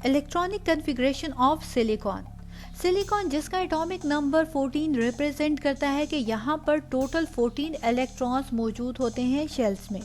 Electronic configuration of silicon. Silicon जिसका atomic number 14 represent करता है कि यहाँ पर टोटल 14 इलेक्ट्रॉन्स मौजूद होते हैं शेल्स में।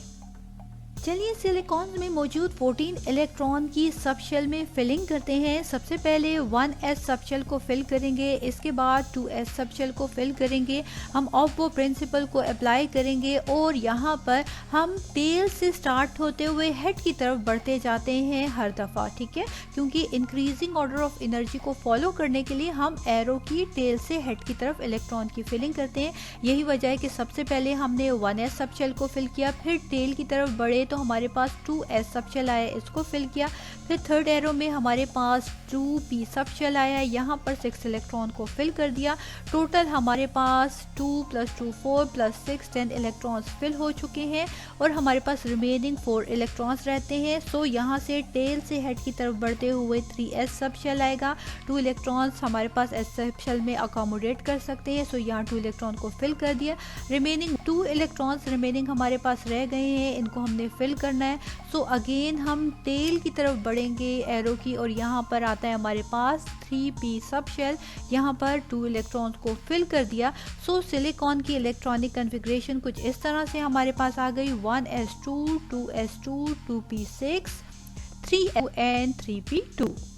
चलिए सिलिकॉन में मौजूद 14 इलेक्ट्रॉन की सब शेल में फिलिंग करते हैं। सबसे पहले 1s सब शेल को फिल करेंगे, इसके बाद 2s सब शेल को फिल करेंगे। हम ऑफ-बो प्रिंसिपल को अप्लाई करेंगे और यहाँ पर हम टेल से स्टार्ट होते हुए हेड की तरफ बढ़ते जाते हैं हर दफ़ा, ठीक है, क्योंकि इंक्रीजिंग ऑर्डर ऑफ एनर्जी को फॉलो करने के लिए हम एरो की टेल से हेड की तरफ इलेक्ट्रॉन की फिलिंग करते हैं। यही वजह है कि सबसे पहले हमने 1s सब शेल को फिल किया, फिर टेल की तरफ बढ़े तो हमारे पास 2s सब शेल आया, इसको फिल किया। फिर थर्ड एरो में हमारे पास 2p सब शेल आया, यहाँ पर 6 इलेक्ट्रॉन को फिल कर दिया। टोटल हमारे पास 2 + 2 4 + 6 10 इलेक्ट्रॉन्स फिल हो चुके हैं और हमारे पास रिमेनिंग 4 इलेक्ट्रॉन्स रहते हैं। सो यहाँ से टेल से हेड की तरफ बढ़ते हुए 3s सब शेल आएगा। 2 इलेक्ट्रॉन्स हमारे पास s सब शेल में अकोमोडेट कर सकते हैं, सो यहाँ 2 इलेक्ट्रॉन को फिल कर दिया। रिमेनिंग 2 इलेक्ट्रॉन्स रिमेनिंग हमारे पास रह गए हैं, इनको हमने फिल करना है। सो अगेन हम टेल की तरफ बढ़ेंगे एरो की और यहाँ पर आता है हमारे पास 3p सब शेल, यहाँ पर 2 इलेक्ट्रॉन्स को फिल कर दिया। सो सिलिकॉन की इलेक्ट्रॉनिक कॉन्फ़िगरेशन कुछ इस तरह से हमारे पास आ गई 1s2 2s2 2p6 3n 3p2।